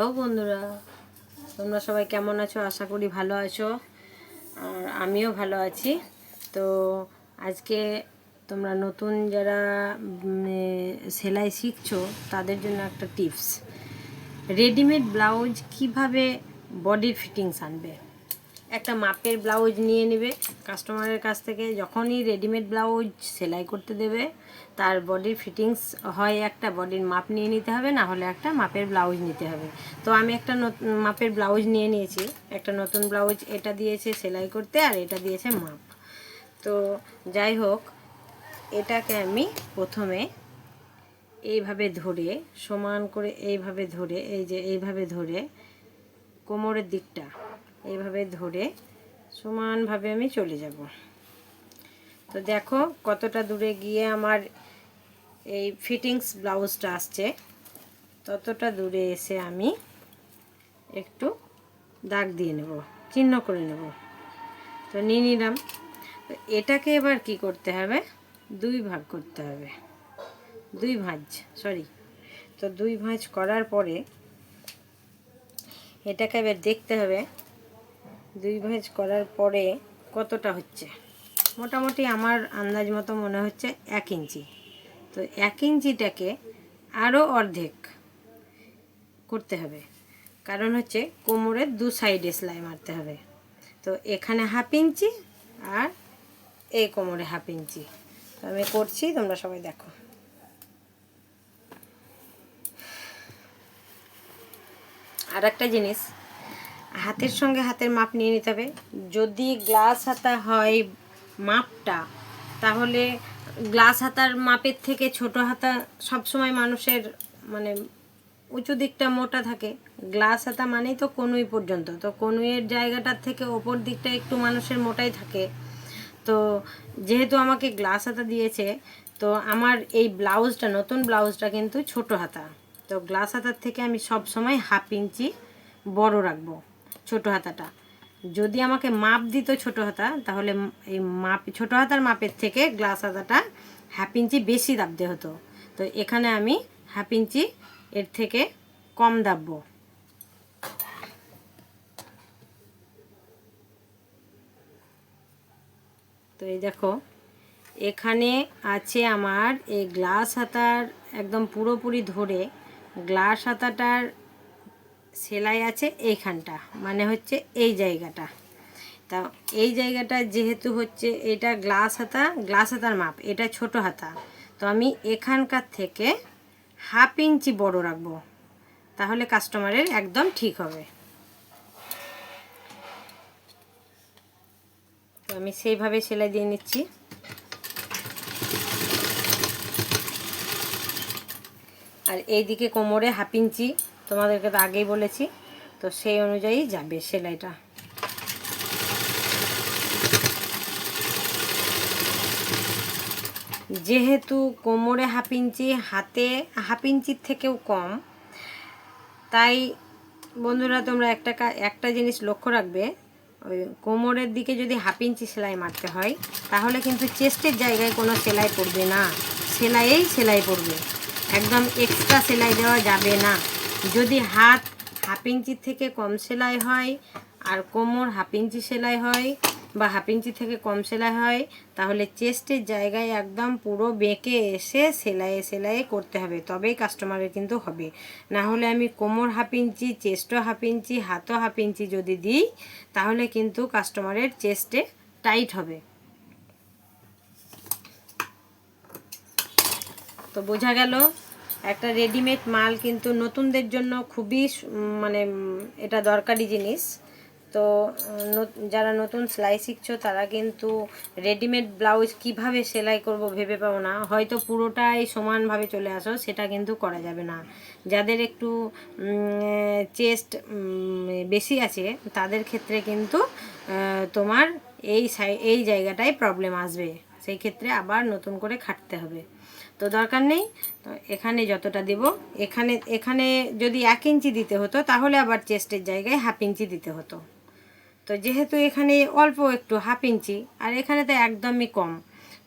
Hello বন্ধুরা, তোমরা সবাই কেমন আছো? আশা করি ভালো আছো, আর আমিও ভালো আছি। তো আজকে তোমরা নতুন যারা সেলাই শিখছো তাদের জন্য একটা টিপস, রেডিমেড ব্লাউজ কিভাবে বডির ফিটিংস আনবে। একটা মাপের ব্লাউজ নিয়ে নেবে কাস্টমারের কাছ থেকে। যখনই রেডিমেড ব্লাউজ সেলাই করতে দেবে, তার বডির ফিটিংস হয় একটা বডির মাপ নিয়ে নিতে হবে, না হলে একটা মাপের ব্লাউজ নিতে হবে। তো আমি একটা মাপের ব্লাউজ নিয়ে নিয়েছি। একটা নতুন ব্লাউজ, এটা দিয়েছে সেলাই করতে আর এটা দিয়েছে মাপ। তো যাই হোক, এটাকে আমি প্রথমে এইভাবে ধরে সমান করে এইভাবে ধরে, এই যে এইভাবে ধরে কোমরের দিকটা এইভাবে ধরে সমানভাবে আমি চলে যাব। তো দেখো কতটা দূরে গিয়ে আমার এই ফিটিংস ব্লাউজটা আসছে। ততটা দূরে এসে আমি একটু দাগ দিয়ে নেব, চিহ্ন করে নেব। তো নিয়ে নিলাম। তো এটাকে এবার কি করতে হবে, দুই ভাঁজ করতে হবে। তো দুই ভাঁজ করার পরে এটাকে এবার দেখতে হবে দুই ভাঁজ করার পরে কতটা হচ্ছে। মোটামুটি আমার আন্দাজ মতো মনে হচ্ছে 1 ইঞ্চি। তো 1 ইঞ্চিটাকে আরও অর্ধেক করতে হবে, কারণ হচ্ছে কোমরের দু সাইডে সেলাই মারতে হবে। তো এখানে 1/2 ইঞ্চি আর এই কোমরে 1/2 ইঞ্চি। তো আমি করছি, তোমরা সবাই দেখো। আর একটা জিনিস, হাতের সঙ্গে হাতের মাপ নিয়ে নিতে হবে। যদি গ্লাস হাতা হয় মাপটা, তাহলে গ্লাস হাতার মাপের থেকে ছোট হাতা সবসময় মানুষের মানে উঁচু দিকটা মোটা থাকে। গ্লাস হাতা মানেই তো কনুই পর্যন্ত, তো কনুইয়ের জায়গাটার থেকে ওপর দিকটা একটু মানুষের মোটাই থাকে। তো যেহেতু আমাকে গ্লাস হাতা দিয়েছে, তো আমার এই ব্লাউজটা, নতুন ব্লাউজটা কিন্তু ছোট হাতা। তো গ্লাস হাতার থেকে আমি সব সময় 1/2 ইঞ্চি বড় রাখবো ছোট হাতাটা। যদি আমাকে মাপ দিত ছোট হাতা, তাহলে এই মাপ ছোট হাতার মাপের থেকে গ্লাস হাতাটা 1/2 ইঞ্চি বেশি দাবতে হতো। তো এখানে আমি 1/2 ইঞ্চি এর থেকে কম দাববো। তো এই দেখো, এখানে আছে আমার এই গ্লাস হাতার একদম পুরোপুরি ধরে গ্লাস হাতাটার সেলাই আছে এইখানটা, মানে হচ্ছে এই জায়গাটা। তা এই জায়গাটা যেহেতু হচ্ছে এটা গ্লাস হাতার মাপ, এটা ছোট হাতা। তো আমি এখানকার থেকে 1/2 ইঞ্চি বড় রাখবো, তাহলে কাস্টমারের একদম ঠিক হবে। তো আমি সেইভাবে সেলাই দিয়ে নিচ্ছি। আর এইদিকে কোমরে 1/2 ইঞ্চি তোমাদেরকে তো আগেই বলেছি, তো সেই অনুযায়ী যাবে সেলাইটা। যেহেতু কোমরে 1/2 ইঞ্চি, হাতে 1/2 ইঞ্চির থেকেও কম, তাই বন্ধুরা তোমরা একটা জিনিস লক্ষ্য রাখবে, ওই কোমরের দিকে যদি 1/2 ইঞ্চি সেলাই মারতে হয়, তাহলে কিন্তু চেস্টের জায়গায় কোনো সেলাই পড়বে না, সেলাই পড়বে। একদম এক্সট্রা সেলাই দেওয়া যাবে না। যদি হাত 1/2 ইঞ্চির থেকে কম সেলাই হয় আর কোমর 1/2 ইঞ্চি সেলাই হয় বা 1/2 ইঞ্চি থেকে কম সেলাই হয়, তাহলে চেস্টের জায়গায় একদম পুরো বেঁকে এসে সেলাই করতে হবে, তবেই কাস্টমারের কিন্তু হবে। না হলে আমি কোমর 1/2 ইঞ্চি, চেস্টও 1/2 ইঞ্চি, হাতও 1/2 ইঞ্চি যদি দিই, তাহলে কিন্তু কাস্টমারের চেস্টে টাইট হবে। তো বোঝা গেল, একটা রেডিমেড মাল কিন্তু নতুনদের জন্য খুবই মানে এটা দরকারি জিনিস। তো যারা নতুন সেলাই শিখছো তারা কিন্তু রেডিমেড ব্লাউজ কিভাবে সেলাই করব ভেবে পাও না, হয়তো পুরোটাই সমানভাবে চলে আসো, সেটা কিন্তু করা যাবে না। যাদের একটু চেস্ট বেশি আছে, তাদের ক্ষেত্রে কিন্তু তোমার এই জায়গাটায় প্রবলেম আসবে, সেই ক্ষেত্রে আবার নতুন করে খাটতে হবে। তো দরকার নেই। তো এখানে যতটা দেব, এখানে যদি 1 ইঞ্চি দিতে হতো, তাহলে আবার চেস্টের জায়গায় 1/2 ইঞ্চি দিতে হতো। তো যেহেতু এখানে অল্প একটু 1/2 ইঞ্চি, আর এখানে তো একদমই কম,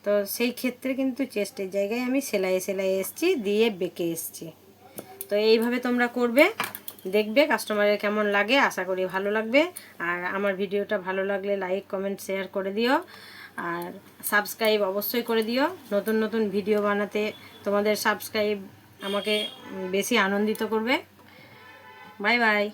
তো সেই ক্ষেত্রে কিন্তু চেস্টের জায়গায় আমি সেলাই এসছি, দিয়ে বেঁকে এসছি। তো এইভাবে তোমরা করবে। দেখবে কাস্টমারের কেমন লাগে, আশা করি ভালো লাগবে। আর আমার ভিডিওটা ভালো লাগলে লাইক কমেন্ট শেয়ার করে দিও, আর সাবস্ক্রাইব অবশ্যই করে দিও। নতুন নতুন ভিডিও বানাতে তোমাদের সাবস্ক্রাইব আমাকে বেশি আনন্দিত করবে। Bye bye.